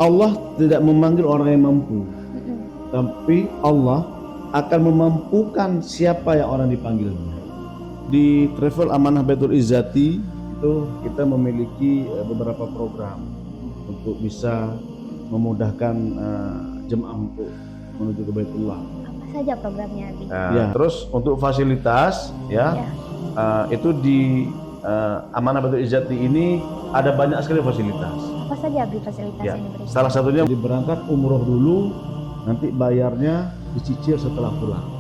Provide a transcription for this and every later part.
Allah tidak memanggil orang yang mampu, tapi Allah akan memampukan siapa yang orang dipanggilnya. Di Travel Amanah Baitul Izzati itu kita memiliki beberapa program untuk bisa memudahkan jemaah untuk menuju ke Baitullah. Apa saja programnya, Abi? Ya, terus untuk fasilitas itu di Amanah Baitul Izzati ini ada banyak sekali fasilitas. Apa saja, Abi, fasilitas Ya, yang diberikan? salah satunya berangkat umroh dulu, nanti bayarnya dicicil setelah pulang.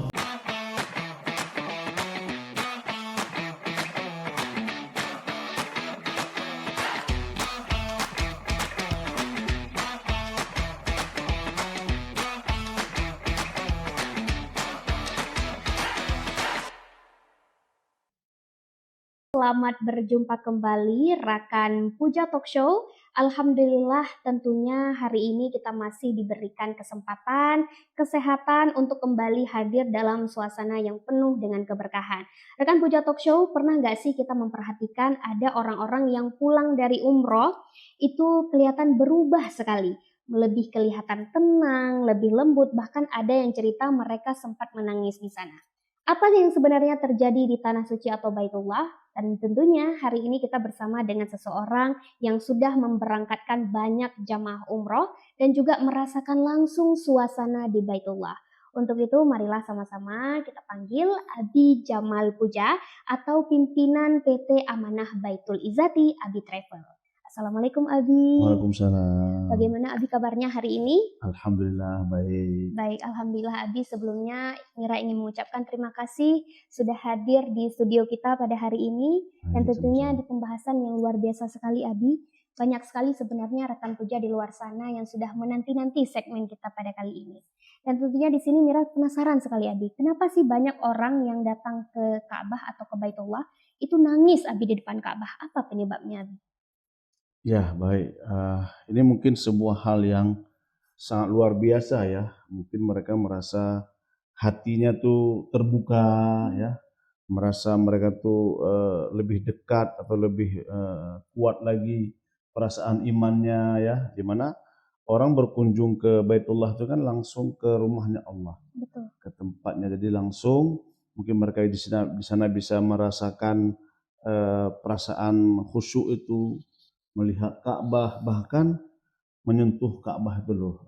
Selamat berjumpa kembali rekan Puja Talk Show. Alhamdulillah tentunya hari ini kita masih diberikan kesempatan, kesehatan untuk kembali hadir dalam suasana yang penuh dengan keberkahan. Rekan Puja Talk Show, pernah nggak sih kita memperhatikan ada orang-orang yang pulang dari umroh itu kelihatan berubah sekali. Lebih kelihatan tenang, lebih lembut, bahkan ada yang cerita mereka sempat menangis di sana. Apa yang sebenarnya terjadi di Tanah Suci atau Baitullah? Dan tentunya hari ini kita bersama dengan seseorang yang sudah memberangkatkan banyak jamaah umroh dan juga merasakan langsung suasana di Baitullah. Untuk itu marilah sama-sama kita panggil Abi Jamal Puja atau pimpinan PT Amanah Baitul Izzati, Abi Travel. Assalamualaikum Abi. Waalaikumsalam. Bagaimana Abi kabarnya hari ini? Alhamdulillah baik. Baik, Alhamdulillah Abi. Sebelumnya Mira ingin mengucapkan terima kasih sudah hadir di studio kita pada hari ini. Dan tentunya di pembahasan yang luar biasa sekali Abi. Banyak sekali sebenarnya rekan Puja di luar sana yang sudah menanti-nanti segmen kita pada kali ini. Dan tentunya di sini Mira penasaran sekali Abi. Kenapa sih banyak orang yang datang ke Ka'bah atau ke Baitullah itu nangis Abi di depan Ka'bah? Apa penyebabnya Abi? Ya baik, ini mungkin sebuah hal yang sangat luar biasa ya. Mungkin mereka merasa hatinya tuh terbuka ya, merasa mereka tuh lebih dekat atau lebih kuat lagi perasaan imannya ya, dimana orang berkunjung ke Baitullah itu kan langsung ke rumahnya Allah. Betul. Ke tempatnya, jadi langsung mungkin mereka di sana bisa merasakan perasaan khusyuk itu, melihat Ka'bah, bahkan menyentuh Ka'bah itu loh.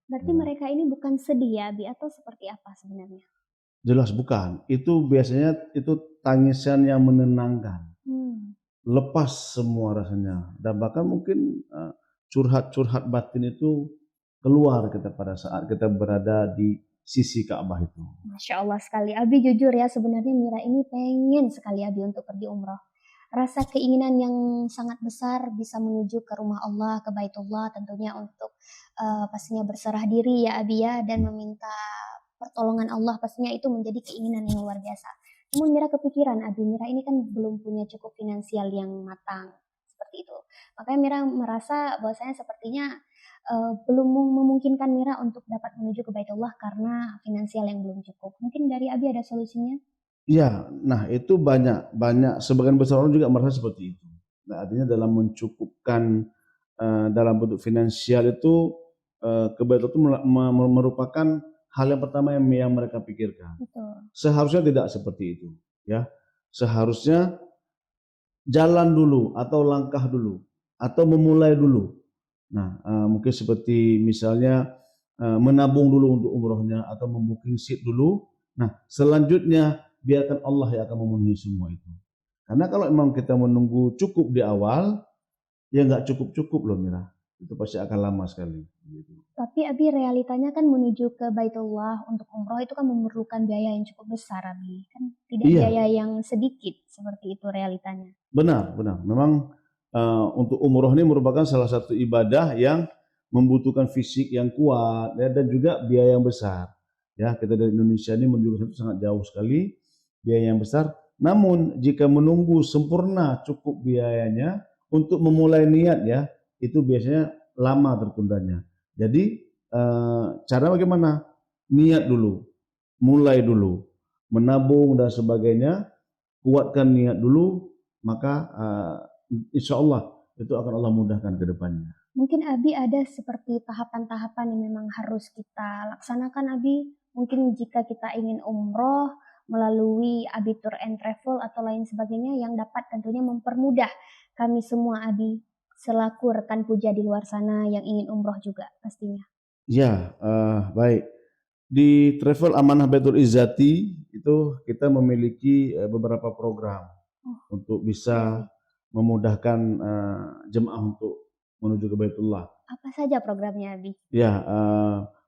Berarti mereka ini bukan sedih ya Abi atau seperti apa sebenarnya? Jelas bukan. Itu biasanya itu tangisan yang menenangkan. Lepas semua rasanya. Dan bahkan mungkin curhat-curhat batin itu keluar kita pada saat kita berada di sisi Ka'bah itu. Masya Allah sekali. Abi jujur ya, sebenarnya Mira ini pengen sekali Abi untuk pergi umroh. Rasa keinginan yang sangat besar bisa menuju ke rumah Allah, ke Baitullah tentunya untuk pastinya berserah diri ya Abi ya, dan meminta pertolongan Allah, pastinya itu menjadi keinginan yang luar biasa. Namun Mira kepikiran Abi, Mira ini kan belum punya cukup finansial yang matang seperti itu. Makanya Mira merasa bahwasanya sepertinya belum memungkinkan Mira untuk dapat menuju ke Baitullah karena finansial yang belum cukup. Mungkin dari Abi ada solusinya? Iya, nah itu banyak sebagian besar orang juga merasa seperti itu. Nah, artinya dalam mencukupkan dalam bentuk finansial itu kebetulan itu merupakan hal yang pertama yang mereka pikirkan. Betul. Seharusnya tidak seperti itu, ya. Seharusnya jalan dulu atau langkah dulu atau memulai dulu. Nah, mungkin seperti misalnya menabung dulu untuk umrohnya atau membooking seat dulu. Nah, selanjutnya biarkan Allah yang akan memenuhi semua itu. Karena kalau memang kita menunggu cukup di awal, ya nggak cukup-cukup loh Mira. Itu pasti akan lama sekali. Gitu. Tapi Abi realitanya kan menuju ke Baitullah untuk umroh itu kan memerlukan biaya yang cukup besar Abi. Kan tidak biaya yang sedikit seperti itu realitanya. Benar. Memang untuk umroh ini merupakan salah satu ibadah yang membutuhkan fisik yang kuat ya, dan juga biaya yang besar. Ya, kita dari Indonesia ini menuju itu sangat jauh sekali, biaya yang besar. Namun jika menunggu sempurna cukup biayanya untuk memulai niat ya, itu biasanya lama tertundanya. Jadi cara bagaimana? Niat dulu, mulai dulu, menabung dan sebagainya, kuatkan niat dulu, maka insya Allah itu akan Allah mudahkan ke depannya. Mungkin Abi ada seperti tahapan-tahapan yang memang harus kita laksanakan Abi. Mungkin jika kita ingin umroh melalui Abi Tour and Travel atau lain sebagainya yang dapat tentunya mempermudah kami semua Abi selaku rekan puja di luar sana yang ingin umroh juga pastinya. Ya, baik. Di Travel Amanah Baitul Izzati itu kita memiliki beberapa program Oh, untuk bisa memudahkan jemaah untuk menuju ke Baitullah. apa saja programnya Abi? Ya,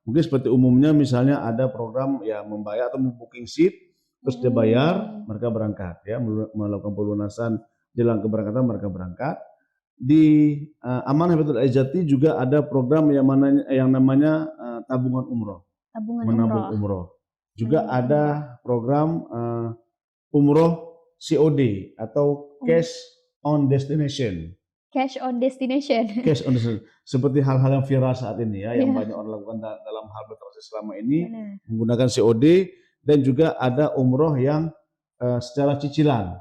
mungkin seperti umumnya misalnya ada program ya membayar atau booking seat, terus dia bayar, mereka berangkat ya melakukan pelunasan jelang keberangkatan mereka berangkat. Di Amanah Baitul Izzati juga ada program yang namanya tabungan umroh, Tabungan menabung umroh. umroh. Juga Menabung ada umroh. program umroh COD atau cash on destination. Cash on destination. Cash on destination. Seperti hal-hal yang viral saat ini ya, yang Iya, banyak orang lakukan dalam hal bertransaksi selama ini benar. menggunakan COD, dan juga ada umroh yang secara cicilan.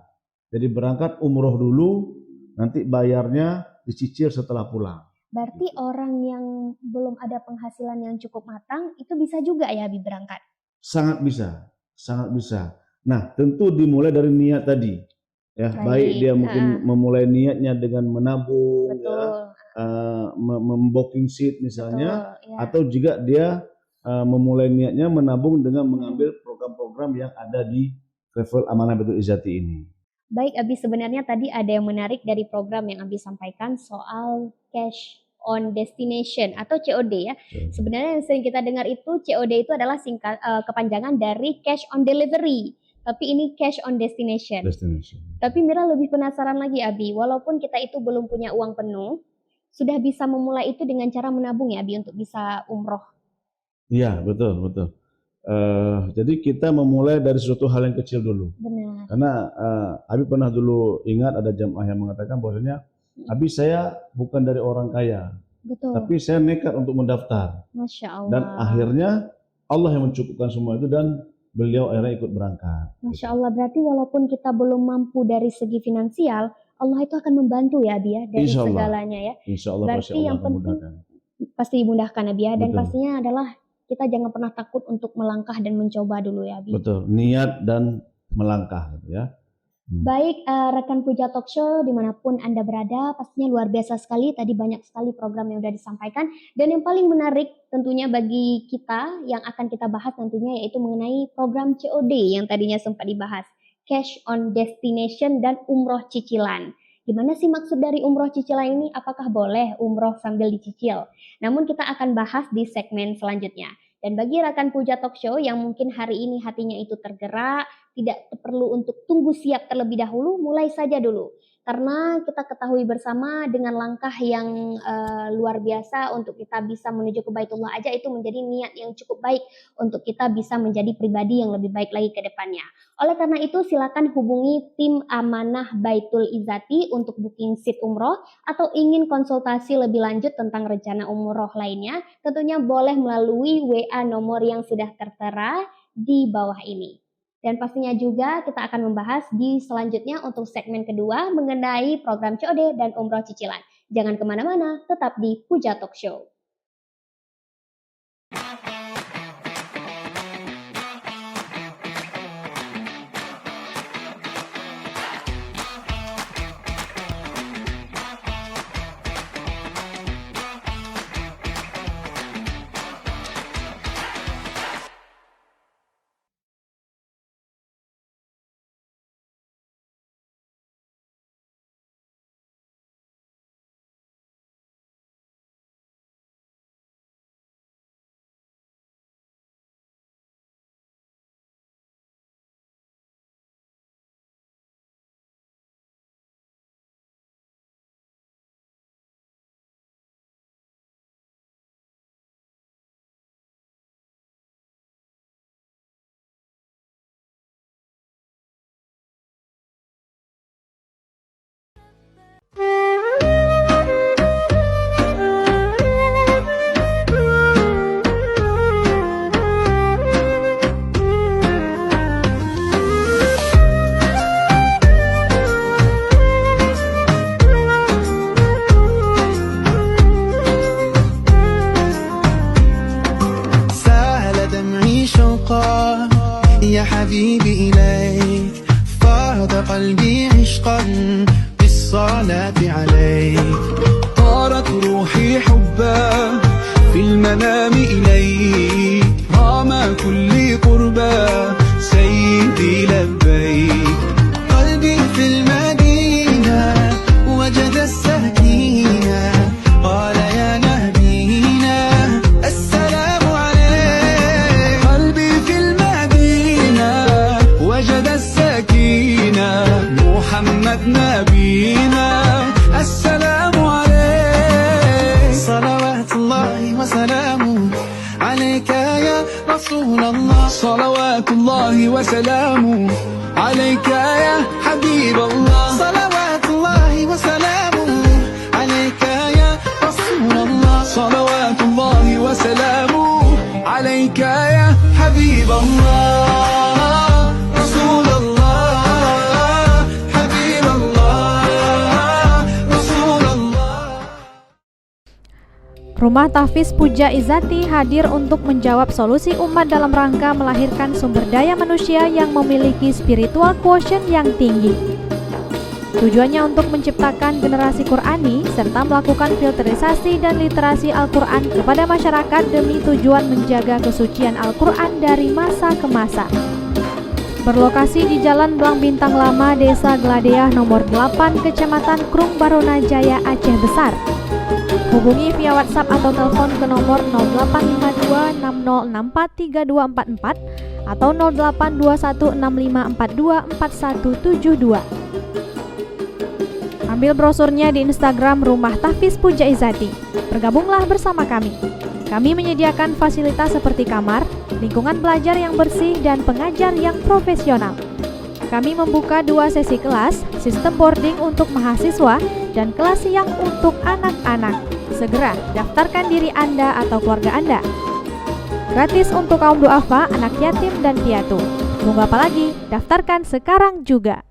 Jadi berangkat umroh dulu, nanti bayarnya dicicil setelah pulang. Berarti orang yang belum ada penghasilan yang cukup matang itu bisa juga ya Abi berangkat. Sangat bisa, sangat bisa. Nah, tentu dimulai dari niat tadi. Ya, baik dia Baik, mungkin memulai niatnya dengan menabung ya, betul, membooking seat misalnya, betul, ya. atau juga dia memulai niatnya menabung dengan mengambil program-program yang ada di Travel Amanah Baitul Izzati ini. Baik Abi, sebenarnya tadi ada yang menarik dari program yang Abi sampaikan soal cash on destination atau COD ya. Sebenarnya yang sering kita dengar itu COD itu adalah kepanjangan dari cash on delivery. Tapi ini cash on destination. Destination. Tapi Mira lebih penasaran lagi Abi, walaupun kita itu belum punya uang penuh, sudah bisa memulai itu dengan cara menabung ya Abi untuk bisa umroh. Iya, betul, betul. Jadi kita memulai dari suatu hal yang kecil dulu. Benar. Karena Abi pernah dulu ingat ada jamaah yang mengatakan bahwasanya, Abi saya bukan dari orang kaya, Betul. tapi saya nekat untuk mendaftar. Masya Dan Allah. akhirnya Allah yang mencukupkan semua itu dan beliau akhirnya ikut berangkat. Masya Allah, berarti walaupun kita belum mampu dari segi finansial, Allah itu akan membantu ya Abi ya dari Insya Allah. segalanya ya. Insya Allah pasti Berarti Allah yang akan penting mudahkan. pasti dimudahkan Abi ya. Dan Betul. pastinya adalah kita jangan pernah takut untuk melangkah dan mencoba dulu ya Abi. Betul, niat dan melangkah gitu ya. Baik, rekan Puja Talk Show dimanapun Anda berada, pastinya luar biasa sekali. Tadi banyak sekali program yang sudah disampaikan. Dan yang paling menarik tentunya bagi kita yang akan kita bahas nantinya yaitu mengenai program COD yang tadinya sempat dibahas. Cash on Destination dan umroh cicilan. Gimana sih maksud dari umroh cicilan ini? Apakah boleh umroh sambil dicicil? Namun kita akan bahas di segmen selanjutnya. Dan bagi rekan Puja Talk Show yang mungkin hari ini hatinya itu tergerak, tidak perlu untuk tunggu siap terlebih dahulu, mulai saja dulu. Karena kita ketahui bersama dengan langkah yang luar biasa untuk kita bisa menuju ke Baitullah aja itu menjadi niat yang cukup baik untuk kita bisa menjadi pribadi yang lebih baik lagi ke depannya. Oleh karena itu silakan hubungi tim Amanah Baitul Izzati untuk booking seat umroh atau ingin konsultasi lebih lanjut tentang rencana umroh lainnya, tentunya boleh melalui WA nomor yang sudah tertera di bawah ini. Dan pastinya juga kita akan membahas di selanjutnya untuk segmen kedua mengenai program COD dan umroh cicilan. Jangan kemana-mana, tetap di Puja Talk Show. حبيبي إليك فاض قلبي عشقا بالصلاة عليك طارت روحي حبا في المنام إليك رام كل قربا سيدي لبيك قلبي في المدينة وجد السكينة قال يا نبينا السلام عليك قلبي في المدينة وجد السكينة محمد نبينا السلام عليك صلوات الله وسلامه عليك يا رسول الله صلوات الله وسلامه عليك يا حبيب الله صلوات الله وسلامه عليك يا رسول الله صلوات الله وسلامه عليك يا حبيب الله رسول الله حبيب الله رسول الله. Rumah Tahfiz Puja Izati hadir untuk menjawab solusi umat dalam rangka melahirkan sumber daya manusia yang memiliki spiritual quotient yang tinggi. Tujuannya untuk menciptakan generasi Qurani serta melakukan filterisasi dan literasi Al-Quran kepada masyarakat demi tujuan menjaga kesucian Al-Quran dari masa ke masa. Berlokasi di Jalan Blang Bintang Lama, Desa Gladeah nomor 8, Kecamatan Krung Barona Jaya, Aceh Besar. Hubungi via WhatsApp atau telepon ke nomor 085260643244 atau 082165424172. Ambil brosurnya di Instagram Rumah Tahfiz Puja Izati. Bergabunglah bersama kami. Kami menyediakan fasilitas seperti kamar, lingkungan belajar yang bersih, dan pengajar yang profesional. Kami membuka 2 sesi kelas, sistem boarding untuk mahasiswa dan kelas siang untuk anak-anak. Segera daftarkan diri Anda atau keluarga Anda. Gratis untuk kaum duafa, anak yatim, dan piatu. Tunggu apa lagi? Daftarkan sekarang juga.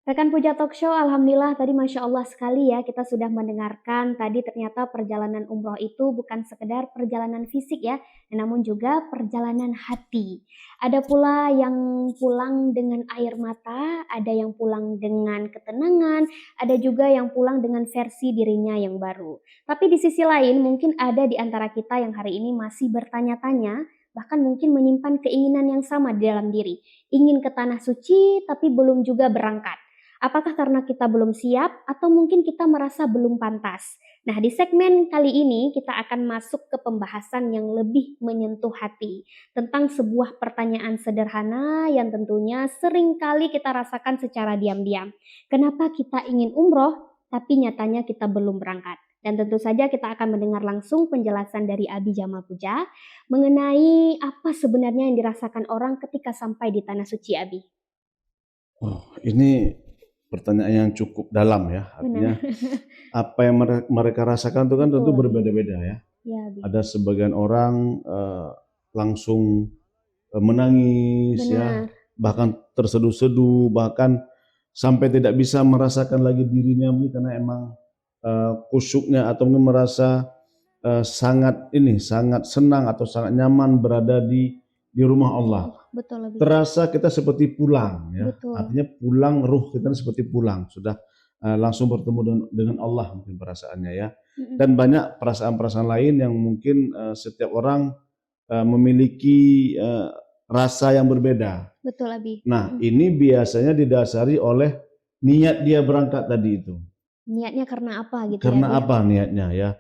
Rekan Puja Talk Show, alhamdulillah tadi Masya Allah sekali ya, kita sudah mendengarkan tadi ternyata perjalanan umroh itu bukan sekedar perjalanan fisik ya, namun juga perjalanan hati. Ada pula yang pulang dengan air mata, ada yang pulang dengan ketenangan, ada juga yang pulang dengan versi dirinya yang baru. Tapi di sisi lain mungkin ada di antara kita yang hari ini masih bertanya-tanya, bahkan mungkin menyimpan keinginan yang sama di dalam diri. Ingin ke tanah suci tapi belum juga berangkat. Apakah karena kita belum siap atau mungkin kita merasa belum pantas? Nah, di segmen kali ini kita akan masuk ke pembahasan yang lebih menyentuh hati tentang sebuah pertanyaan sederhana yang tentunya sering kali kita rasakan secara diam-diam. Kenapa kita ingin umroh tapi nyatanya kita belum berangkat? Dan tentu saja kita akan mendengar langsung penjelasan dari Abi Jamal Puja mengenai apa sebenarnya yang dirasakan orang ketika sampai di Tanah Suci, Abi. Oh, ini pertanyaan yang cukup dalam ya, artinya apa yang mereka rasakan itu kan tentu berbeda-beda ya. Ada sebagian orang langsung menangis ya, bahkan terseduh-seduh, bahkan sampai tidak bisa merasakan lagi dirinya karena emang khusyuknya atau mungkin merasa sangat senang atau sangat nyaman berada di rumah Allah. Betul, lebih. Terasa kita seperti pulang ya. Betul. Artinya pulang, ruh kita seperti pulang, sudah langsung bertemu dengan Allah mungkin perasaannya ya. Dan banyak perasaan-perasaan lain yang mungkin setiap orang memiliki rasa yang berbeda. Betul, Abi. Nah, ini biasanya didasari oleh niat dia berangkat tadi itu. Niatnya karena apa gitu? Karena ya, apa niatnya ya?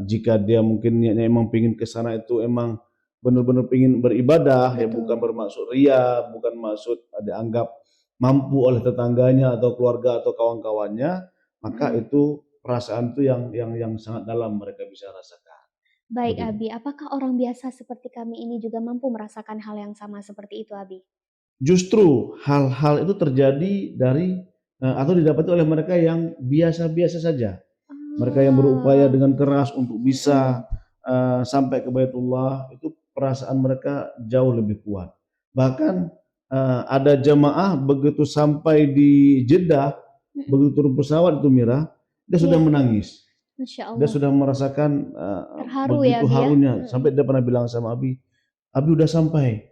Jika dia mungkin niatnya emang pingin ke sana itu emang benar-benar ingin beribadah. Betul. Ya bukan bermaksud ria, bukan maksud dianggap mampu oleh tetangganya atau keluarga atau kawan-kawannya, maka itu perasaan itu yang sangat dalam mereka bisa rasakan. Baik, Abi, apakah orang biasa seperti kami ini juga mampu merasakan hal yang sama seperti itu, Abi? Justru hal-hal itu terjadi dari atau didapati oleh mereka yang biasa-biasa saja. Mereka yang berupaya dengan keras untuk bisa sampai ke Baitullah itu perasaan mereka jauh lebih kuat. Bahkan ada jamaah begitu sampai di Jeddah, begitu turun pesawat itu Mira, dia sudah Iya. menangis. Masya Dia Allah. sudah merasakan Terharu ya, begitu Abi ya. harunya. Sampai dia pernah bilang sama Abi udah sampai.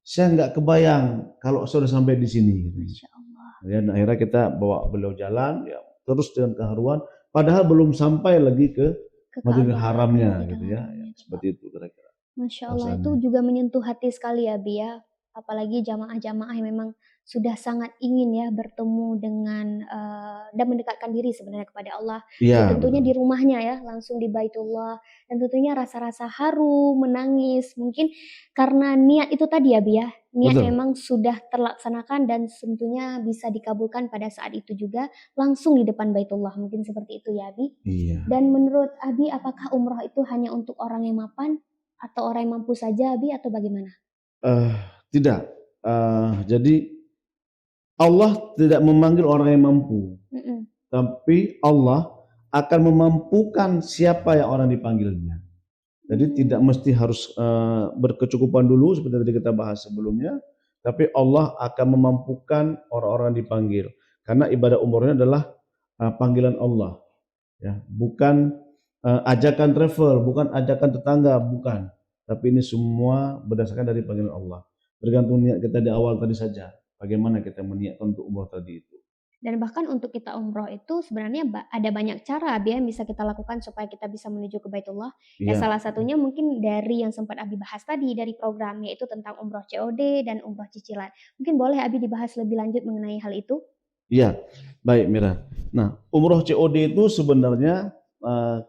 Saya nggak kebayang kalau saya udah sampai di sini. Masya Allah. Ya, dan akhirnya kita bawa beliau jalan, ya, terus dengan keharuan. Padahal belum sampai lagi ke Ke Masjidil Ka'bah, Haramnya, Masjidil gitu ya. Haramnya itu, Pak. Seperti itu kira-kira Masya Allah, itu perasaannya. juga menyentuh hati sekali ya, Bi ya. Apalagi jamaah-jamaah yang memang sudah sangat ingin ya bertemu dengan dan mendekatkan diri sebenarnya kepada Allah. Iya, Ya tentunya betul. di rumahnya ya, langsung di Baitullah. Dan tentunya rasa-rasa haru, menangis, mungkin karena niat itu tadi ya, Bi ya. Niat Betul. memang sudah terlaksanakan dan tentunya bisa dikabulkan pada saat itu juga langsung di depan Baitullah. Mungkin seperti itu ya, Bi. Iya. Dan menurut Abi, apakah umroh itu hanya untuk orang yang mapan atau orang yang mampu saja, Abi, atau bagaimana? Tidak. Jadi Allah tidak memanggil orang yang mampu, Mhm. tapi Allah akan memampukan siapa yang orang dipanggilnya. Jadi tidak mesti harus berkecukupan dulu seperti tadi kita bahas sebelumnya, tapi Allah akan memampukan orang-orang dipanggil. Karena ibadah umrohnya adalah panggilan Allah, ya, bukan ajakan travel, bukan ajakan tetangga, bukan. Tapi ini semua berdasarkan dari panggilan Allah. Tergantung niat kita di awal tadi saja, bagaimana kita meniatkan untuk umroh tadi itu. Dan bahkan untuk kita umroh itu sebenarnya ada banyak cara Abi yang bisa kita lakukan supaya kita bisa menuju ke Baitullah. Ya Iya, salah satunya mungkin dari yang sempat Abi bahas tadi dari program yaitu tentang umroh COD dan umroh cicilan. Mungkin boleh Abi dibahas lebih lanjut mengenai hal itu? iya, baik Mira. Nah, umroh COD itu sebenarnya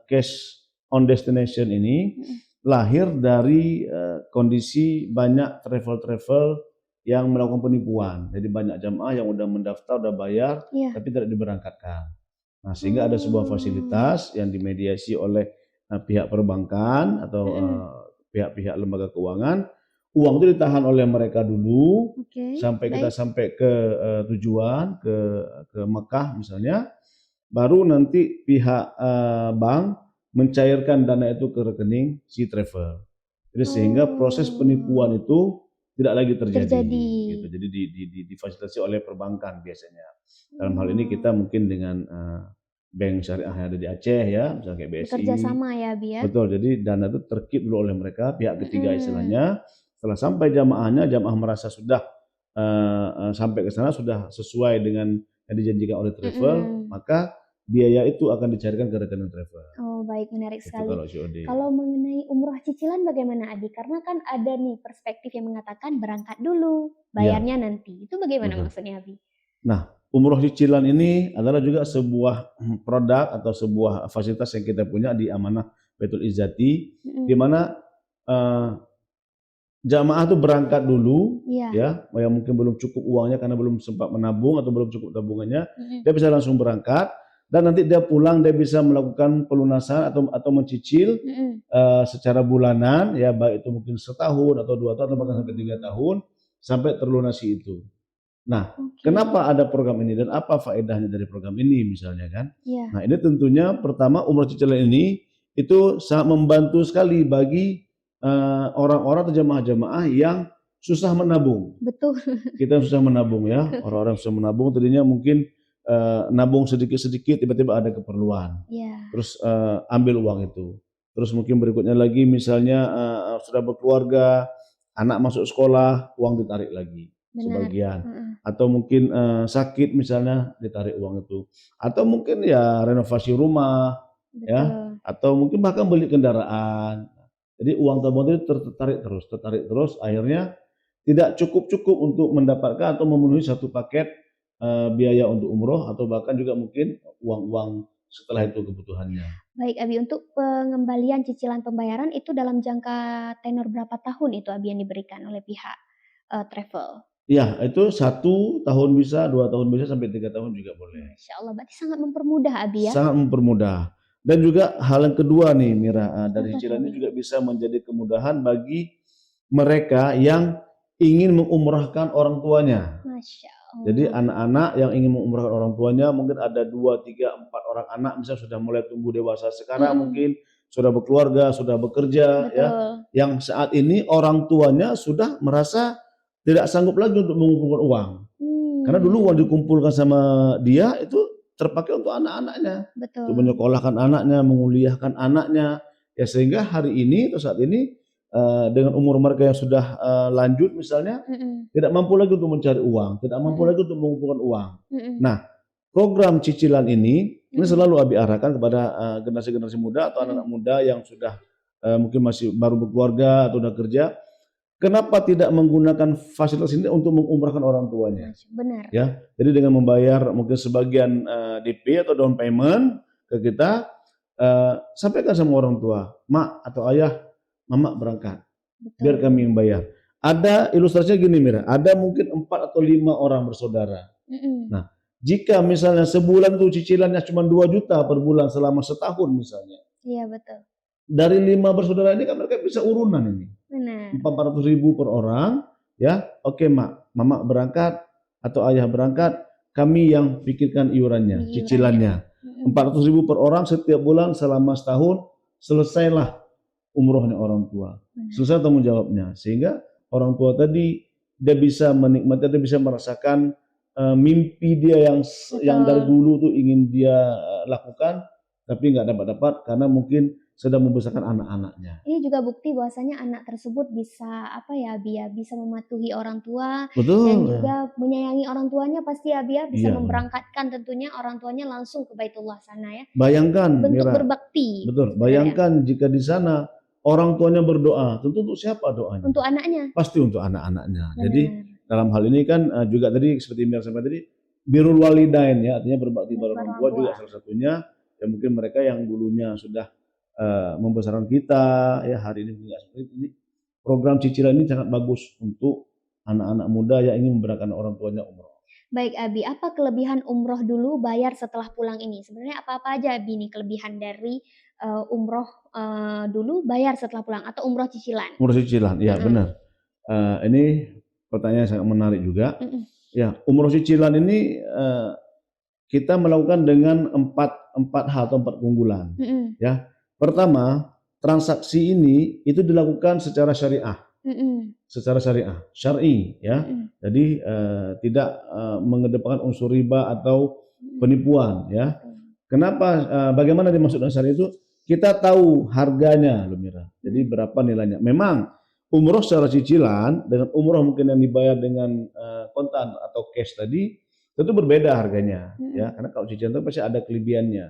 cash on destination ini Mhm. lahir dari kondisi banyak travel-travel yang melakukan penipuan. Jadi banyak jamaah yang udah mendaftar, udah bayar, Iya. tapi tidak diberangkatkan. Nah, sehingga ada sebuah fasilitas yang dimediasi oleh pihak perbankan atau Mhm. pihak-pihak lembaga keuangan. Uang itu ditahan oleh mereka dulu Oke, sampai kita baik. sampai ke tujuan ke Mekah misalnya, baru nanti pihak bank mencairkan dana itu ke rekening si travel. Jadi sehingga proses penipuan Oh, itu tidak lagi terjadi terjadi. gitu. Jadi difasilitasi oleh perbankan biasanya. Dalam hal ini kita Oh, mungkin dengan bank syariah yang ada di Aceh ya, misalnya kayak bekerja BSI. sama ya, Abi ya? Betul, jadi dana itu terkeep dulu oleh mereka, pihak ketiga Mhm. istilahnya. Setelah sampai jamaahnya, jamaah merasa sudah sampai ke sana sudah sesuai dengan yang dijanjikan oleh travel, Mhm. maka biaya itu akan dicarikan ke rekening travel. Oh, baik, menarik Itu sekali. kalau COD. Kalau mengenai umroh cicilan bagaimana, Adi? Karena kan ada nih perspektif yang mengatakan berangkat dulu, Iya, bayarnya nanti. Itu bagaimana betul. maksudnya, Abi? Nah, umroh cicilan ini adalah juga sebuah produk atau sebuah fasilitas yang kita punya di Amanah Baitul Izzati, di Mhm. mana eh, jamaah tuh berangkat dulu, Iya. ya, yang mungkin belum cukup uangnya karena belum sempat menabung atau belum cukup tabungannya, Mhm. dia bisa langsung berangkat dan nanti dia pulang dia bisa melakukan pelunasan atau mencicil Mhm. secara bulanan, ya, baik itu mungkin setahun atau 2 tahun atau bahkan sampai 3 Oh, tahun sampai terlunasi itu. Nah, oke. kenapa ada program ini dan apa faedahnya dari program ini misalnya kan? Iya, Nah, ini tentunya pertama umroh cicilan ini itu sangat membantu sekali bagi orang-orang atau jemaah-jemaah yang susah menabung. betul. Kita susah menabung ya, orang-orang susah menabung tadinya mungkin nabung sedikit-sedikit tiba-tiba ada keperluan. Iya, Terus ambil uang itu. Terus mungkin berikutnya lagi misalnya sudah berkeluarga, anak masuk sekolah, uang ditarik lagi benar. sebagian. Heeh, Atau mungkin sakit misalnya ditarik uang itu. Atau mungkin ya renovasi rumah ya, betul. atau mungkin bahkan beli kendaraan. Jadi uang tabungan itu tertarik terus akhirnya tidak cukup-cukup untuk mendapatkan atau memenuhi satu paket biaya untuk umroh atau bahkan juga mungkin uang-uang setelah itu kebutuhannya. Baik, Abi, untuk pengembalian cicilan pembayaran itu dalam jangka tenor berapa tahun itu, Abi, yang diberikan oleh pihak, travel? Iya, itu 1 tahun bisa, 2 tahun bisa, sampai 3 tahun juga boleh. Masya Allah, berarti sangat mempermudah, Abi ya? Sangat mempermudah. Dan juga hal yang kedua nih Mira, dari Apa tuh, cicilan Abi? ini juga bisa menjadi kemudahan bagi mereka yang ingin mengumrahkan orang tuanya. Masya Jadi Allah. anak-anak yang ingin mengumrahkan orang tuanya mungkin ada 2, 3, 4 orang anak misalnya sudah mulai tumbuh dewasa sekarang Mhm. mungkin sudah berkeluarga, sudah bekerja, ya, Betul. yang saat ini orang tuanya sudah merasa tidak sanggup lagi untuk mengumpulkan uang. Karena dulu uang dikumpulkan sama dia itu terpakai untuk anak-anaknya, untuk Betul. menyekolahkan anaknya, menguliahkan anaknya, ya sehingga hari ini atau saat ini dengan umur mereka yang sudah lanjut misalnya, tidak mampu lagi untuk mencari uang, tidak mampu lagi untuk mengumpulkan uang. Nah, program cicilan ini selalu Abi arahkan kepada generasi-generasi muda atau anak-anak muda yang sudah mungkin masih baru berkeluarga atau udah kerja. Kenapa tidak menggunakan fasilitas ini untuk mengumrahkan orang tuanya? Benar. Ya, jadi dengan membayar mungkin sebagian DP atau down payment ke kita, sampaikan sama orang tua, mak atau ayah, mama berangkat, biar Betul. kami yang bayar. Ada ilustrasinya gini Mira, ada mungkin 4 atau 5 orang bersaudara. Nah, jika misalnya sebulan itu cicilannya cuma 2 juta per bulan selama setahun misalnya, Iya betul. dari 5 bersaudara ini kan mereka bisa urunan ini. Benar. 400.000 per orang, ya. Oke mak, mama berangkat atau ayah berangkat, kami yang pikirkan iurannya, Iurannya. cicilannya. 400.000 per orang setiap bulan selama setahun, selesailah umrohnya orang tua. Selesai tanggung jawabnya. Sehingga orang tua tadi dia bisa menikmati, dia bisa merasakan mimpi dia yang dari dulu tuh ingin dia lakukan, tapi nggak dapat karena mungkin sedang membesarkan anak-anaknya. Ini juga bukti bahwasanya anak tersebut bisa bisa mematuhi orang tua dan Betul. juga menyayangi orang tuanya pasti bisa Iya. memberangkatkan tentunya orang tuanya langsung ke Baitullah sana ya. Bayangkan Bentuk Mira, berbakti. betul. sebenarnya. Bayangkan jika di sana orang tuanya berdoa, tentu untuk siapa doanya? Untuk anaknya. Pasti untuk anak-anaknya. Benar. Jadi dalam hal ini kan juga tadi seperti Mira sampaikan tadi, birrul walidain ya, artinya berbakti pada orang tua juga salah satunya. Ya mungkin mereka yang dulunya sudah membesarkan kita, ya hari ini juga seperti ini. Program cicilan ini sangat bagus untuk anak-anak muda yang ingin memberangkatkan orang tuanya umroh. Baik Abi, apa kelebihan umroh dulu bayar setelah pulang ini? Sebenarnya apa-apa aja Abi nih kelebihan dari umroh dulu bayar setelah pulang atau umroh cicilan? Umroh cicilan, ya benar. Ini pertanyaan sangat menarik juga. Ya, umroh cicilan ini kita melakukan dengan empat hal atau 4 keunggulan. Ya, pertama, transaksi ini itu dilakukan secara syariah. Secara syar'i ya. Jadi tidak mengedepankan unsur riba atau penipuan ya. Kenapa bagaimana dimaksudkan syar'i itu? Kita tahu harganya loh Mira. Jadi berapa nilainya. Memang umroh secara cicilan dengan umroh mungkin yang dibayar dengan kontan atau cash tadi tentu berbeda harganya ya. Karena kalau cicilan itu pasti ada kelebihannya.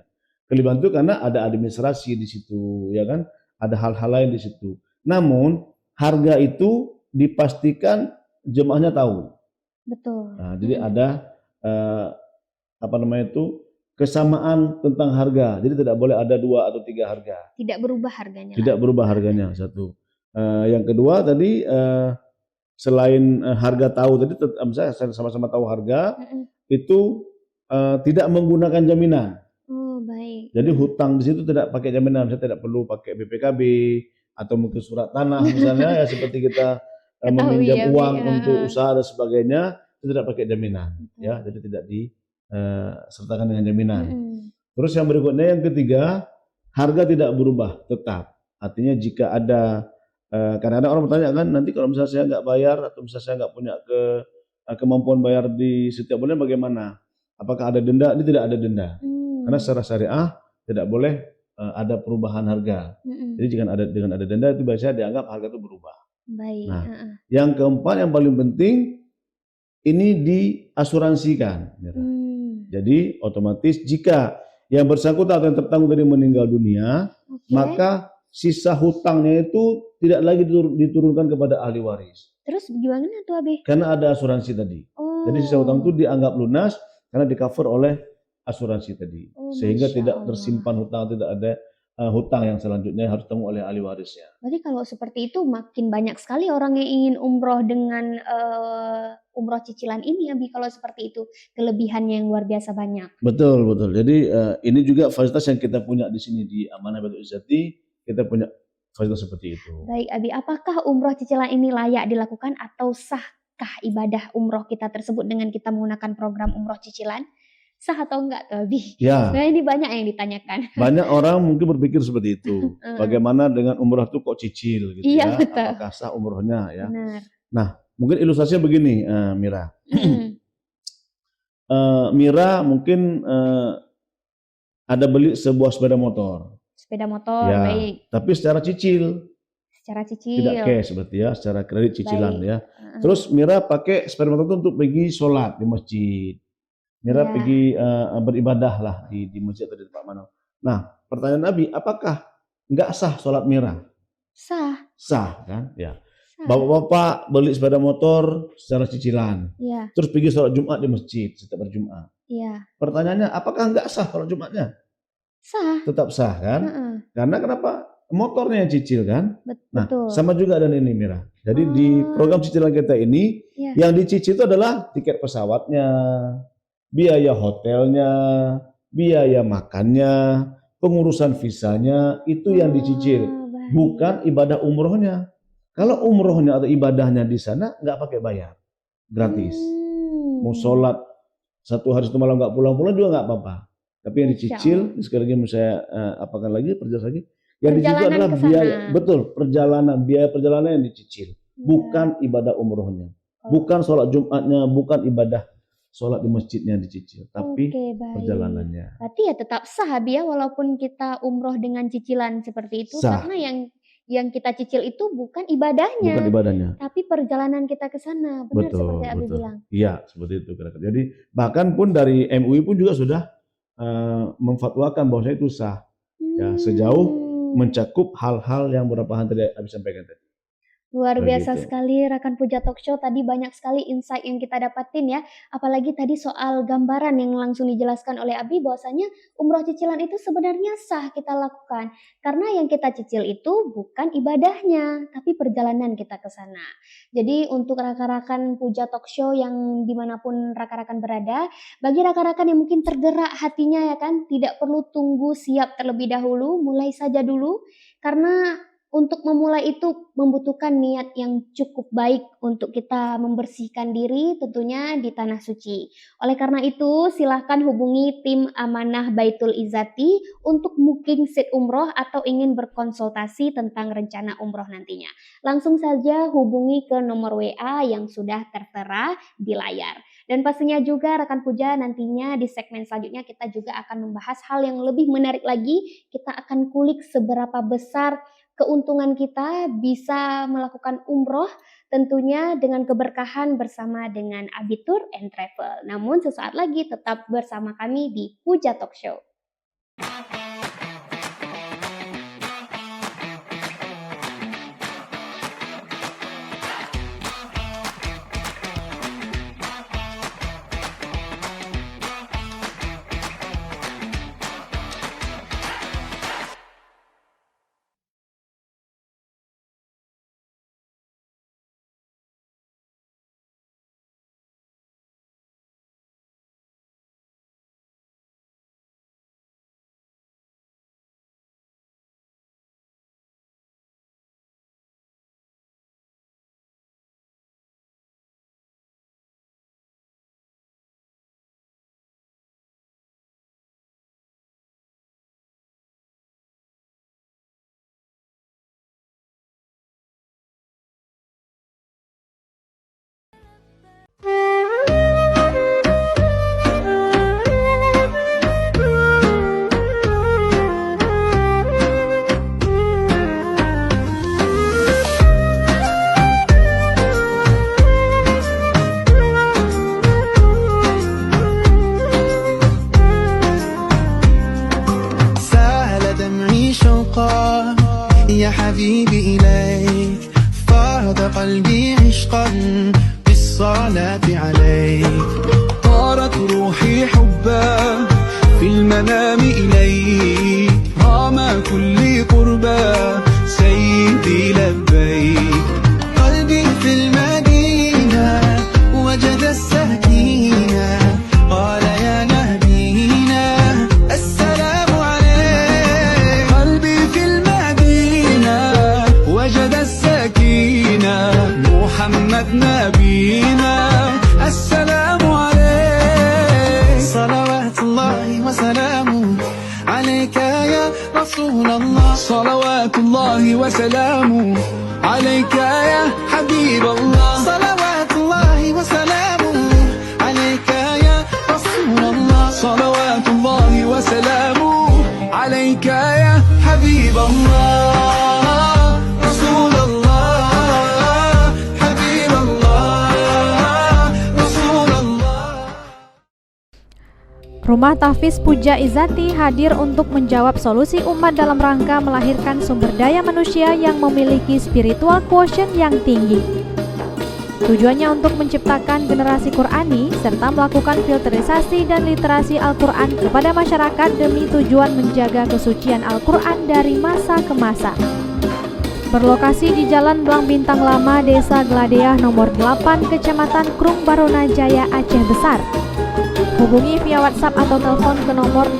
Kelebihan itu karena ada administrasi di situ ya kan. Ada hal-hal lain di situ. Namun harga itu dipastikan jemaahnya tahu. Betul. Nah, jadi ada kesamaan tentang harga. Jadi tidak boleh ada 2 atau 3 harga. Tidak berubah harganya. Tidak berubah harganya satu. Yang kedua tadi selain harga tahu tadi, misalnya sama-sama tahu harga, itu tidak menggunakan jaminan. Oh baik. Jadi hutang di situ tidak pakai jaminan, misalnya tidak perlu pakai BPKB atau mungkin surat tanah misalnya ya seperti kita meminjam uang untuk usaha dan sebagainya itu tidak pakai jaminan ya, jadi tidak disertakan dengan jaminan. Terus yang berikutnya yang ketiga, harga tidak berubah tetap. Artinya jika ada kadang-kadang orang bertanya kan, nanti kalau misalnya saya nggak bayar atau misalnya saya nggak punya kemampuan bayar di setiap bulan bagaimana? Apakah ada denda? Ini tidak ada denda. Karena secara syariah tidak boleh ada perubahan harga. Jadi dengan ada denda itu biasanya dianggap harga itu berubah. Baik. Nah, yang keempat yang paling penting ini diasuransikan. Jadi otomatis jika yang bersangkutan atau yang tertanggung tadi meninggal dunia, maka sisa hutangnya itu tidak lagi diturunkan kepada ahli waris. Terus gimana tuh Abi? Karena ada asuransi tadi. Jadi sisa hutang itu dianggap lunas karena di-cover oleh asuransi tadi. Sehingga tidak tersimpan hutang, tidak ada hutang yang selanjutnya harus ditanggung oleh ahli warisnya. Berarti kalau seperti itu makin banyak sekali orang yang ingin umroh dengan umroh cicilan ini Abi, kalau seperti itu kelebihannya yang luar biasa banyak. Betul. Jadi ini juga fasilitas yang kita punya di sini di Amanah Baitul Izzati, kita punya fasilitas seperti itu. Baik Abi, apakah umroh cicilan ini layak dilakukan atau sahkah ibadah umroh kita tersebut dengan kita menggunakan program umroh cicilan? Sah atau enggak tuh Abi? Ya, Nah ini banyak yang ditanyakan. banyak orang mungkin berpikir seperti itu. Heeh. Bagaimana dengan umroh itu kok cicil gitu Iya ya? betul. Apakah sah umrohnya ya? Benar. Mungkin ilustrasinya begini, Mira. Mm-mm. Mira mungkin ada beli sebuah sepeda motor, Sepeda motor ya, baik. tapi secara cicil, Secara cicil. tidak cash seperti ya, secara kredit cicilan Baik. ya. Heeh. Terus Mira pakai sepeda motor itu untuk pergi sholat di masjid. Mira Iya. pergi beribadah lah di masjid atau di tempat mana. Nah, pertanyaan Nabi, apakah nggak sah sholat Mira? Sah. Sah kan? Ya. Sah. Bapak-bapak beli sepeda motor secara cicilan, Iya. terus pergi sholat Jumat di masjid setiap hari Jumat. Iya. Pertanyaannya, apakah nggak sah sholat Jumatnya? Sah. Tetap sah kan? Heeh. Karena kenapa? Motornya yang cicil kan? Nah, Betul. sama juga dengan ini Mira. Jadi di program cicilan kita ini, Iya. yang dicicil itu adalah tiket pesawatnya, biaya hotelnya, biaya makannya, pengurusan visanya, itu yang dicicil. Baik. Bukan ibadah umrohnya. Kalau umrohnya atau ibadahnya di sana nggak pakai bayar, gratis. Mau sholat 1 hari 1 malam nggak pulang-pulang juga nggak apa-apa. Tapi yang Masya dicicil, sekali lagi saya apakan lagi, perjelas lagi, yang dicicil Perjalanan adalah ke biaya, sana. betul, biaya perjalanan yang dicicil, Iya. bukan ibadah umrohnya, bukan sholat Jumatnya, bukan ibadah sholat di masjidnya dicicil, tapi Oke, baik. perjalanannya. Berarti ya tetap sah Abi ya, walaupun kita umroh dengan cicilan seperti itu, Sah. karena yang kita cicil itu bukan ibadahnya, Bukan ibadahnya. tapi perjalanan kita ke sana. Benar Betul, seperti Abi betul. bilang. Iya, seperti itu kira-kira. Jadi bahkan pun dari MUI pun juga sudah memfatwakan bahwa itu sah, ya, sejauh mencakup hal-hal yang beberapa hal tadi Abi sampaikan tadi. Luar biasa Begitu. sekali rekan Puja Talk Show, tadi banyak sekali insight yang kita dapatin ya. Apalagi tadi soal gambaran yang langsung dijelaskan oleh Abi bahwasanya umroh cicilan itu sebenarnya sah kita lakukan. Karena yang kita cicil itu bukan ibadahnya, tapi perjalanan kita ke sana. Jadi untuk rekan-rekan Puja Talk Show yang dimanapun rekan-rekan berada, bagi rekan-rekan yang mungkin tergerak hatinya ya kan, tidak perlu tunggu siap terlebih dahulu, mulai saja dulu. Karena untuk memulai itu membutuhkan niat yang cukup baik untuk kita membersihkan diri tentunya di Tanah Suci. Oleh karena itu silahkan hubungi tim Amanah Baitul Izzati untuk booking seat umroh atau ingin berkonsultasi tentang rencana umroh nantinya. Langsung saja hubungi ke nomor WA yang sudah tertera di layar. Dan pastinya juga rekan Puja nantinya di segmen selanjutnya kita juga akan membahas hal yang lebih menarik lagi. Kita akan kulik seberapa besar keuntungan kita bisa melakukan umroh tentunya dengan keberkahan bersama dengan Abi Tour and Travel. Namun sesaat lagi tetap bersama kami di Puja Talk Show. سال دمعي شوقا يا حبيبي إليك فاض قلبي عشقا بالصلاة عليك طارت روحي حبا في المنام إليك رام كل قربا سيدي لبيك قلبي في المدينة وجد السكينة قال يا نبينا السلام عليك قلبي في المدينة وجد السكينة محمد نبينا السلام عليك صلوات رسول الله صلوات الله وسلامه عليك يا حبيب الله صلوات الله وسلامه عليك يا رسول الله صلوات الله وسلامه عليك يا حبيب الله رسول الله حبيب الله رسول الله. Rumah Tahfiz Puja Izati hadir untuk menjawab solusi umat dalam rangka melahirkan sumber daya manusia yang memiliki spiritual quotient yang tinggi. Tujuannya untuk menciptakan generasi Qurani serta melakukan filterisasi dan literasi Al-Quran kepada masyarakat demi tujuan menjaga kesucian Al-Quran dari masa ke masa. Berlokasi di Jalan Belang Bintang Lama, Desa Gladeah nomor 8, Kecamatan Krung Barona Jaya, Aceh Besar. Hubungi via WhatsApp atau telepon ke nomor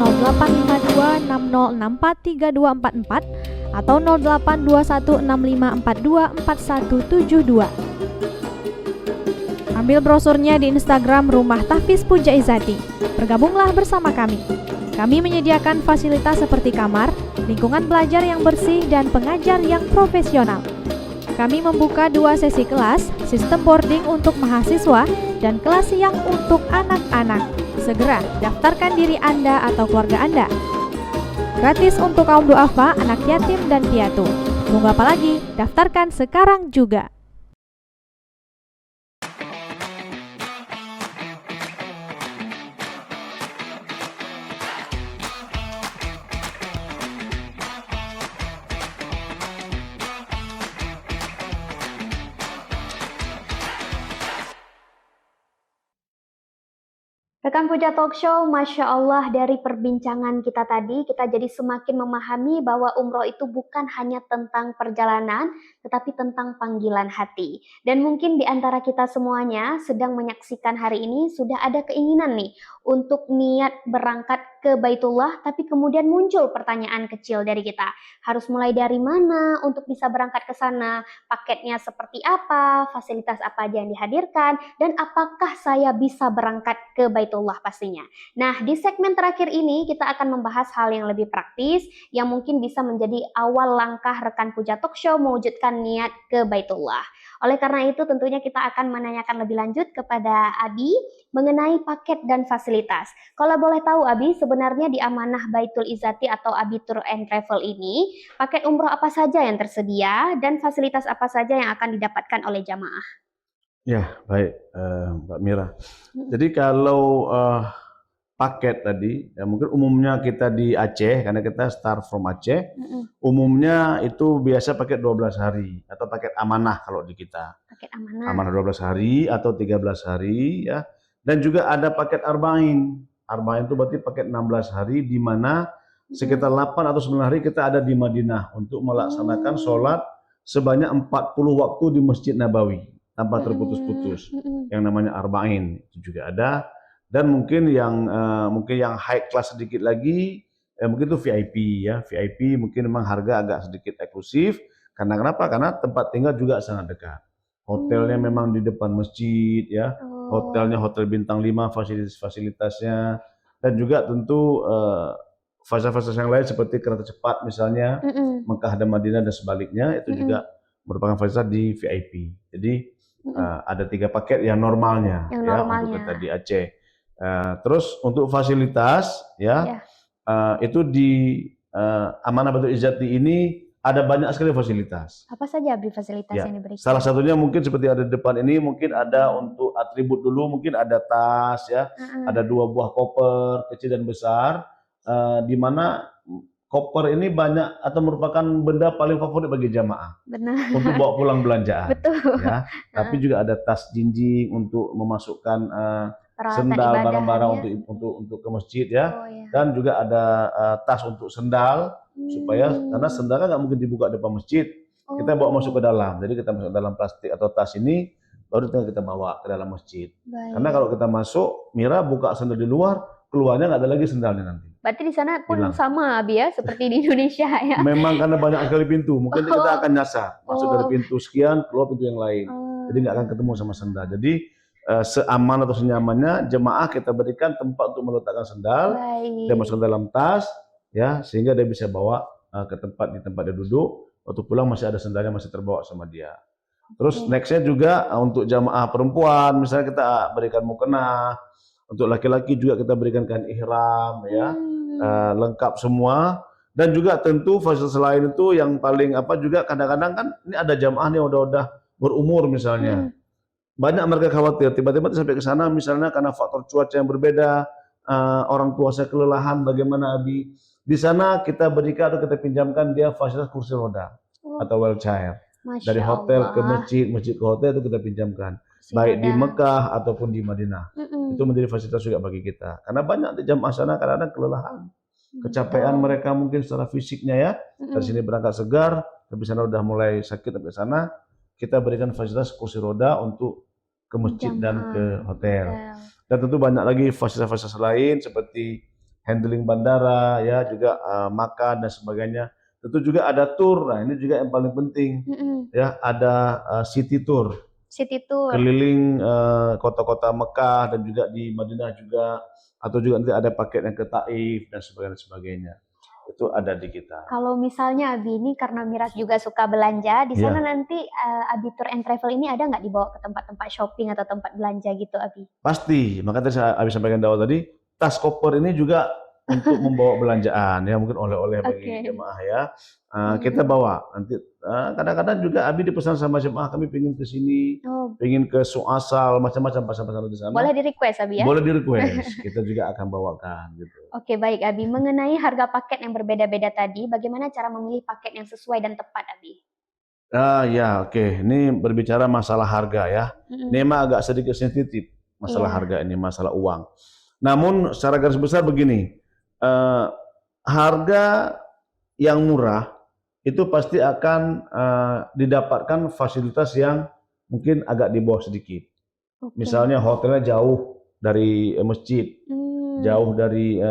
085260643244 atau 082165424172. Ambil brosurnya di Instagram Rumah Tahfiz Puja Izati. Bergabunglah bersama kami. Kami menyediakan fasilitas seperti kamar, lingkungan belajar yang bersih, dan pengajar yang profesional. Kami membuka 2 sesi kelas, sistem boarding untuk mahasiswa, dan kelas siang untuk anak-anak. Segera daftarkan diri Anda atau keluarga Anda. Gratis untuk kaum duafa, anak yatim, dan piatu. Tunggu apa lagi? Daftarkan sekarang juga. Rekan Puja Talk Show, Masya Allah, dari perbincangan kita tadi, kita jadi semakin memahami bahwa umroh itu bukan hanya tentang perjalanan, tetapi tentang panggilan hati. Dan mungkin di antara kita semuanya sedang menyaksikan hari ini sudah ada keinginan nih untuk niat berangkat ke Baitullah, tapi kemudian muncul pertanyaan kecil dari kita. Harus mulai dari mana untuk bisa berangkat ke sana? Paketnya seperti apa? Fasilitas apa aja yang dihadirkan? Dan apakah saya bisa berangkat ke Baitullah pastinya? Nah, di segmen terakhir ini kita akan membahas hal yang lebih praktis yang mungkin bisa menjadi awal langkah rekan Puja Talk Show mewujudkan niat ke Baitullah. Oleh karena itu tentunya kita akan menanyakan lebih lanjut kepada Abi mengenai paket dan fasilitas. Kalau boleh tahu Abi, sebenarnya di amanah Baitul Izati atau Abi Tour and Travel ini, paket umroh apa saja yang tersedia dan fasilitas apa saja yang akan didapatkan oleh jamaah? Ya, baik, Mbak Mira. Jadi kalau paket tadi, ya mungkin umumnya kita di Aceh, karena kita start from Aceh, umumnya itu biasa paket 12 hari atau paket amanah kalau di kita. Paket amanah. Amanah 12 hari atau 13 hari ya. Dan juga ada paket arba'in. Arba'in itu berarti paket 16 hari di mana sekitar 8 atau 9 hari kita ada di Madinah untuk melaksanakan sholat sebanyak 40 waktu di Masjid Nabawi tanpa terputus-putus. Yang namanya arba'in itu juga ada. Dan mungkin yang high class sedikit lagi, mungkin itu VIP ya. VIP mungkin memang harga agak sedikit eksklusif. Karena kenapa? Karena tempat tinggal juga sangat dekat. Hotelnya memang di depan masjid ya. Hotelnya hotel bintang 5, fasilitas-fasilitasnya. Dan juga tentu fasilitas yang lain seperti kereta cepat misalnya, Mekah dan Madinah dan sebaliknya itu juga merupakan fasilitas di VIP. Jadi ada 3 paket yang normalnya ya untuk kita di Aceh. Terus untuk fasilitas ya, itu di Amanah Baitul Izzati ini ada banyak sekali fasilitas. Apa saja Abi fasilitas yang diberikan? Salah satunya mungkin seperti ada di depan ini, mungkin ada untuk atribut dulu, mungkin ada tas ya, ada 2 buah koper kecil dan besar, di mana koper ini banyak atau merupakan benda paling favorit bagi jamaah. Benar. Untuk bawa pulang belanjaan. Betul. Ya. Tapi juga ada tas jinjing untuk memasukkan Peralatan sendal ibadah barang-barang ya. untuk ke masjid ya. Iya. Dan juga ada tas untuk sendal supaya karena sendal kan nggak mungkin dibuka depan masjid. Kita bawa masuk ke dalam. Jadi kita masuk dalam plastik atau tas ini baru kita bawa ke dalam masjid. Baik. Karena kalau kita masuk, Mira buka sendal di luar, keluarnya nggak ada lagi sendalnya nanti. Berarti di sana pun Hilang. sama Abi ya, seperti di Indonesia ya. Memang karena banyak sekali pintu, mungkin kita akan nyasar, masuk dari pintu sekian, keluar pintu yang lain. Jadi nggak akan ketemu sama sendal. Jadi seaman atau senyamannya jemaah kita berikan tempat untuk meletakkan sendal, dia masuk dalam tas, ya sehingga dia bisa bawa ke tempat di tempat dia duduk. Waktu pulang masih ada sendalnya masih terbawa sama dia. Terus Oke. nextnya juga untuk jamaah perempuan, misalnya kita berikan mukena. Untuk laki-laki juga kita berikan kain ihram, ya, lengkap semua. Dan juga tentu fasilitas lain itu yang paling apa juga kadang-kadang kan ini ada jamaah nih udah berumur misalnya. Banyak mereka khawatir tiba-tiba sampai ke sana misalnya karena faktor cuaca yang berbeda, orang tua saya kelelahan, bagaimana Abi? Di sana kita berikan atau kita pinjamkan dia fasilitas kursi roda Oh, atau wheelchair. Dari Masya hotel ke Allah. masjid, masjid ke hotel itu kita pinjamkan. Kursi Baik di roda. Mekah ataupun di Madinah. Mm-mm. Itu menjadi fasilitas juga bagi kita. Karena banyak di jamaah sana kadang-kadang kelelahan. Kecapean Betul. mereka mungkin secara fisiknya ya. Dari sini berangkat segar, tapi sana udah mulai sakit sampai sana. Kita berikan fasilitas kursi roda untuk ke masjid dan ke Jamaah hotel. hotel. Dan tentu banyak lagi fasilitas-fasilitas lain seperti handling bandara, ya juga makan dan sebagainya. Tentu juga ada tour. Nah ini juga yang paling penting. Mm-mm. Ya ada city tour City tour. keliling kota-kota Mekah dan juga di Madinah juga, atau juga nanti ada paket yang ke Taif dan sebagainya. Itu ada di kita. Kalau misalnya Abi ini karena Miras juga suka belanja, di sana nanti Abi Tour and Travel ini ada nggak dibawa ke tempat-tempat shopping atau tempat belanja gitu Abi? Pasti, maka tadi saya habis sampaikan di awal tadi, tas koper ini juga untuk membawa belanjaan ya, mungkin oleh-oleh bagi Oke. jemaah ya. Kita bawa nanti kadang-kadang juga Abi dipesan sama jemaah, kami pengen ke sini, Oh, pengen ke Suasal, macam-macam pasar-pasar di sana. boleh di request Abi ya? Boleh di request, kita juga akan bawakan gitu. Oke baik Abi, mengenai harga paket yang berbeda-beda tadi, bagaimana cara memilih paket yang sesuai dan tepat Abi? Ya oke. Ini berbicara masalah harga ya. Mm-mm. Ini emang agak sedikit sensitif masalah Iya. harga ini, masalah uang. Namun secara garis besar begini, harga yang murah itu pasti akan didapatkan fasilitas yang mungkin agak di bawah sedikit. Oke. Misalnya hotelnya jauh dari masjid, jauh dari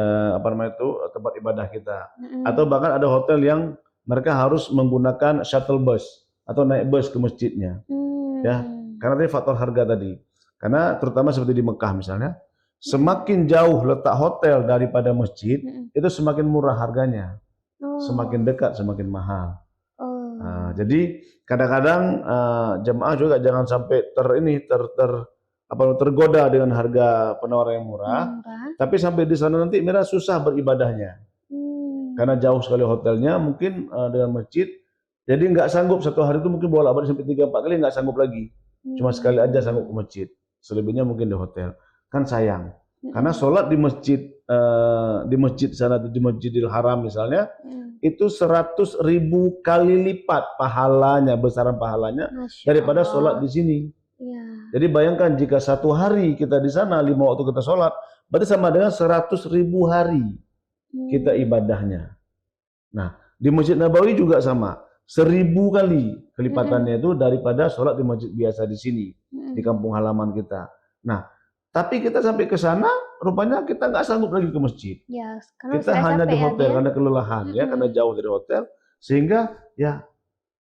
tempat ibadah kita. Mm-mm. Atau bahkan ada hotel yang mereka harus menggunakan shuttle bus atau naik bus ke masjidnya. Ya, karena tadi faktor harga tadi. Karena terutama seperti di Mekah misalnya, semakin jauh letak hotel daripada masjid, itu semakin murah harganya. Semakin dekat semakin mahal. Jadi kadang-kadang jemaah juga jangan sampai tergoda dengan harga penawaran yang murah, tapi sampai di sana nanti mereka susah beribadahnya. Karena jauh sekali hotelnya, mungkin dengan masjid, jadi nggak sanggup satu hari itu mungkin bolak-balik sampai 3-4 kali nggak sanggup lagi. Cuma sekali aja sanggup ke masjid. Selebihnya mungkin di hotel. Kan sayang. Karena sholat di masjid sana, di Masjidil Haram misalnya, itu 100.000 kali lipat pahalanya, besaran pahalanya daripada sholat di sini. Jadi bayangkan jika satu hari kita di sana 5 waktu kita sholat, berarti sama dengan 100.000 hari kita ibadahnya. Nah, di Masjid Nabawi juga sama, 1000 kali kelipatannya itu daripada sholat di masjid biasa di sini, di kampung halaman kita. Nah, tapi kita sampai ke sana, rupanya kita nggak sanggup lagi ke masjid. Ya, Kita hanya di hotel karena kelelahan ya, karena jauh dari hotel, sehingga ya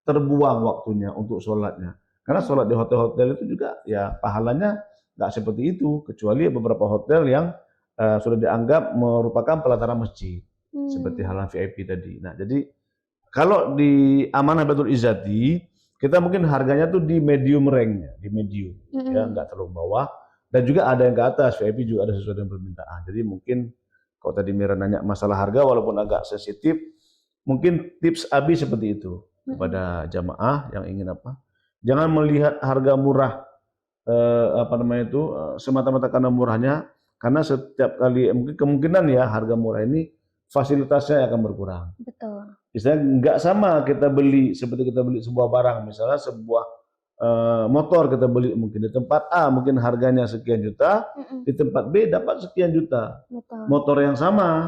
terbuang waktunya untuk sholatnya. Karena sholat di hotel-hotel itu juga ya pahalanya nggak seperti itu, kecuali beberapa hotel yang sudah dianggap merupakan pelataran masjid, seperti halal VIP tadi. Nah, jadi kalau di Amanah Baitul Izzati, kita mungkin harganya tuh di medium rank-nya, di medium, ya nggak terlalu bawah. Dan juga ada yang ke atas, VIP juga ada sesuai dengan permintaan. Jadi mungkin kalau tadi Mira nanya masalah harga, walaupun agak sensitif, mungkin tips Abi seperti itu kepada jamaah yang ingin apa? Jangan melihat harga murah semata-mata karena murahnya, karena setiap kali mungkin kemungkinan ya harga murah ini fasilitasnya akan berkurang. Betul. Misalnya nggak sama kita beli seperti kita beli sebuah barang, misalnya sebuah motor kita beli mungkin di tempat A mungkin harganya sekian juta, di tempat B dapat sekian juta. Betul. Motor yang sama.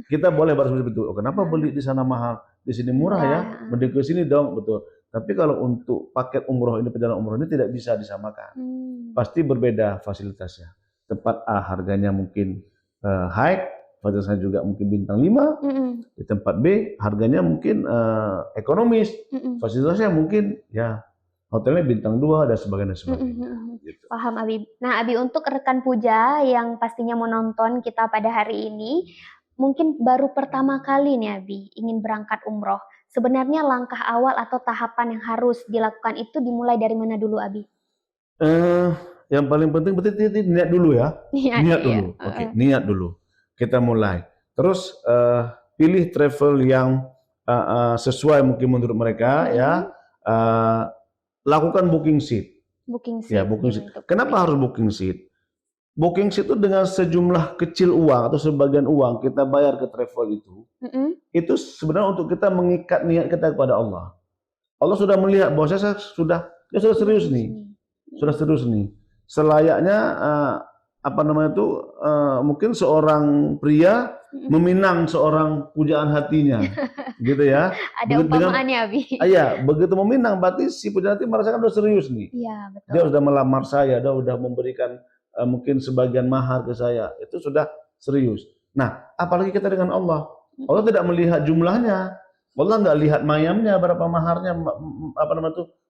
Kita boleh berpikir betul. Oh, kenapa beli di sana mahal, di sini murah ya? Mending ke sini dong, betul. Tapi kalau untuk paket umroh ini, perjalanan umroh ini tidak bisa disamakan. Pasti berbeda fasilitasnya. Tempat A harganya mungkin high, fasilitasnya juga mungkin bintang 5. Di tempat B harganya mungkin ekonomis, fasilitasnya mungkin ya hotelnya bintang 2 dan sebagainya. Gitu. Paham Abi. Nah Abi, untuk rekan Puja yang pastinya menonton kita pada hari ini, mungkin baru pertama kali nih Abi ingin berangkat umroh. Sebenarnya langkah awal atau tahapan yang harus dilakukan itu dimulai dari mana dulu Abi? Eh, yang paling penting berarti niat dulu ya. Niat, Niat iya. dulu. Oke, niat dulu. Kita mulai. Terus pilih travel yang sesuai mungkin menurut mereka ya. Lakukan booking seat. Booking Ya, seat. booking seat. Kenapa harus booking seat? Booking seat itu dengan sejumlah kecil uang atau sebagian uang kita bayar ke travel itu sebenarnya untuk kita mengikat niat kita kepada Allah. Allah sudah melihat bahwa dia sudah serius nih. Sudah serius nih. Selayaknya mungkin seorang pria meminang seorang pujaan hatinya, gitu ya. Ada umpamaannya Abi. Iya, begitu meminang berarti si pujaan hati merasakan udah serius nih. Iya, betul. Dia sudah melamar saya, dia sudah memberikan mungkin sebagian mahar ke saya, itu sudah serius. Nah, apalagi kita dengan Allah. Allah tidak melihat jumlahnya. Allah nggak lihat mayamnya berapa maharnya,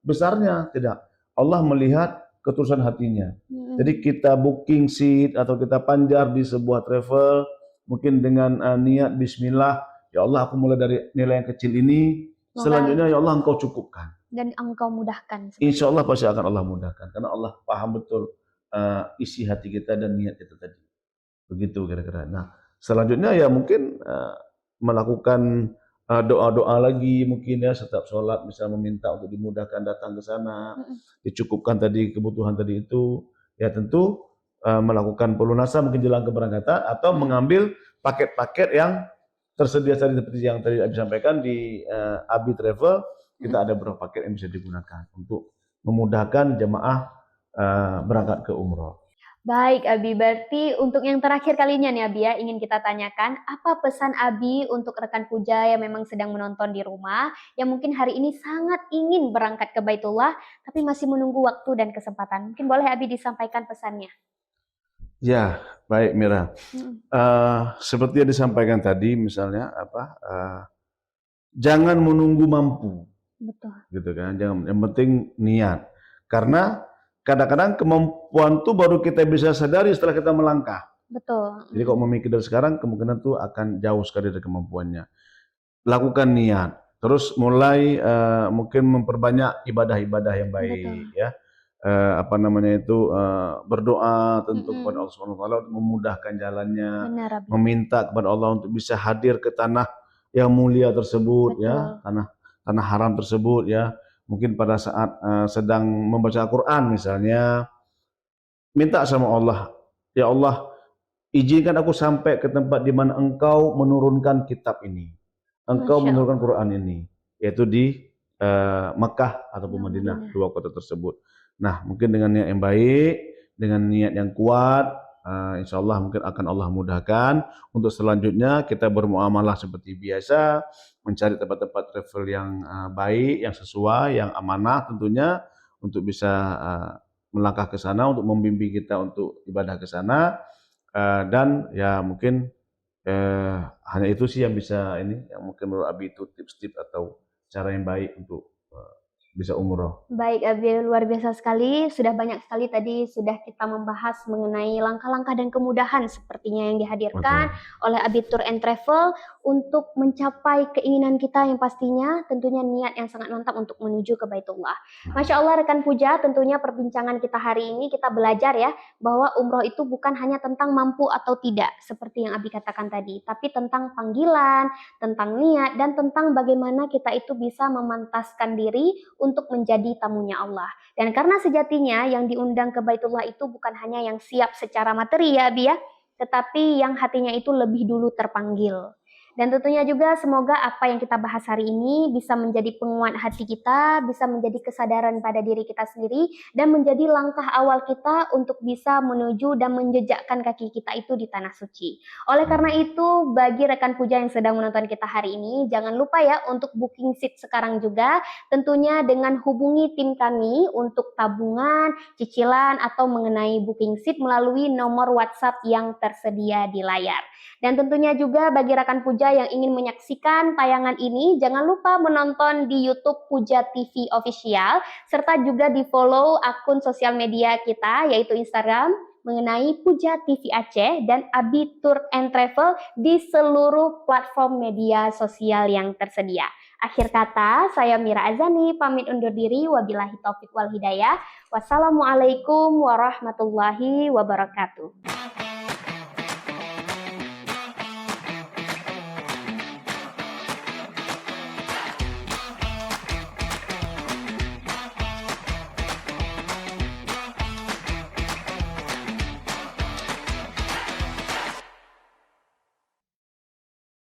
besarnya, tidak. Allah melihat ketulusan hatinya. Jadi kita booking seat atau kita panjar di sebuah travel mungkin dengan niat bismillah, ya Allah aku mulai dari nilai yang kecil ini, selanjutnya ya Allah engkau cukupkan. Dan engkau mudahkan. Insya Allah pasti akan Allah mudahkan karena Allah paham betul isi hati kita dan niat kita tadi. Begitu kira-kira. Nah, selanjutnya ya mungkin melakukan doa-doa lagi mungkin ya setiap sholat misalnya meminta untuk dimudahkan datang ke sana, dicukupkan tadi kebutuhan tadi itu. Ya tentu melakukan pelunasan mungkin jelang keberangkatan atau mengambil paket-paket yang tersedia tadi seperti yang tadi Abi sampaikan di Abi Travel, kita ada beberapa paket yang bisa digunakan untuk memudahkan jemaah berangkat ke umroh. Baik Abi, berarti untuk yang terakhir kalinya nih Abi ya, ingin kita tanyakan, apa pesan Abi untuk rekan puja yang memang sedang menonton di rumah, yang mungkin hari ini sangat ingin berangkat ke Baitullah, tapi masih menunggu waktu dan kesempatan. Mungkin boleh Abi disampaikan pesannya. Ya, baik Mira. Seperti yang disampaikan tadi, misalnya jangan menunggu mampu. Betul. Gitu kan, jangan. Yang penting niat. Karena kadang-kadang kemampuan itu baru kita bisa sadari setelah kita melangkah. Betul. Jadi kalau memikir dari sekarang, kemungkinan itu akan jauh sekali dari kemampuannya. Lakukan niat. Terus mulai mungkin memperbanyak ibadah-ibadah yang baik. Ya. Berdoa tentu kepada Allah SWT untuk memudahkan jalannya. Benar, meminta kepada Allah untuk bisa hadir ke tanah yang mulia tersebut. Betul. Ya, tanah haram tersebut ya. Mungkin pada saat sedang membaca Al-Quran misalnya, minta sama Allah, ya Allah, izinkan aku sampai ke tempat di mana engkau menurunkan kitab ini, engkau menurunkan Quran ini, yaitu di Mekah ataupun Madinah, dua kota tersebut. Nah, mungkin dengan niat yang baik, dengan niat yang kuat, insya Allah mungkin akan Allah mudahkan. Untuk selanjutnya kita bermuamalah seperti biasa, mencari tempat-tempat travel yang baik, yang sesuai, yang amanah tentunya, untuk bisa melangkah ke sana, untuk membimbing kita untuk ibadah ke sana. Dan ya mungkin hanya itu sih yang bisa yang mungkin menurut Abi itu tips-tips atau cara yang baik untuk bisa umroh. Baik Abi, luar biasa sekali. Sudah banyak sekali tadi sudah kita membahas mengenai langkah-langkah dan kemudahan sepertinya yang dihadirkan oleh Abi Tour and Travel untuk mencapai keinginan kita yang pastinya tentunya niat yang sangat mantap untuk menuju ke Baitullah. Masya Allah rekan puja, tentunya perbincangan kita hari ini kita belajar ya bahwa umroh itu bukan hanya tentang mampu atau tidak seperti yang Abi katakan tadi, tapi tentang panggilan, tentang niat, dan tentang bagaimana kita itu bisa memantaskan diri untuk menjadi tamunya Allah. Dan karena sejatinya yang diundang ke Baitullah itu bukan hanya yang siap secara materi ya Abi ya, tetapi yang hatinya itu lebih dulu terpanggil. Dan tentunya juga semoga apa yang kita bahas hari ini bisa menjadi penguat hati kita, bisa menjadi kesadaran pada diri kita sendiri, dan menjadi langkah awal kita untuk bisa menuju dan menjejakkan kaki kita itu di tanah suci. Oleh karena itu, bagi rekan puja yang sedang menonton kita hari ini, jangan lupa ya untuk booking seat sekarang juga, tentunya dengan hubungi tim kami untuk tabungan, cicilan, atau mengenai booking seat melalui nomor WhatsApp yang tersedia di layar. Dan tentunya juga bagi rekan puja yang ingin menyaksikan tayangan ini, jangan lupa menonton di YouTube Puja TV Official, serta juga di follow akun sosial media kita, yaitu Instagram, mengenai Puja TV Aceh dan Abi Tour and Travel di seluruh platform media sosial yang tersedia. Akhir kata, saya Mira Azani pamit undur diri. Wabillahi taufik wal hidayah. Wassalamualaikum warahmatullahi wabarakatuh.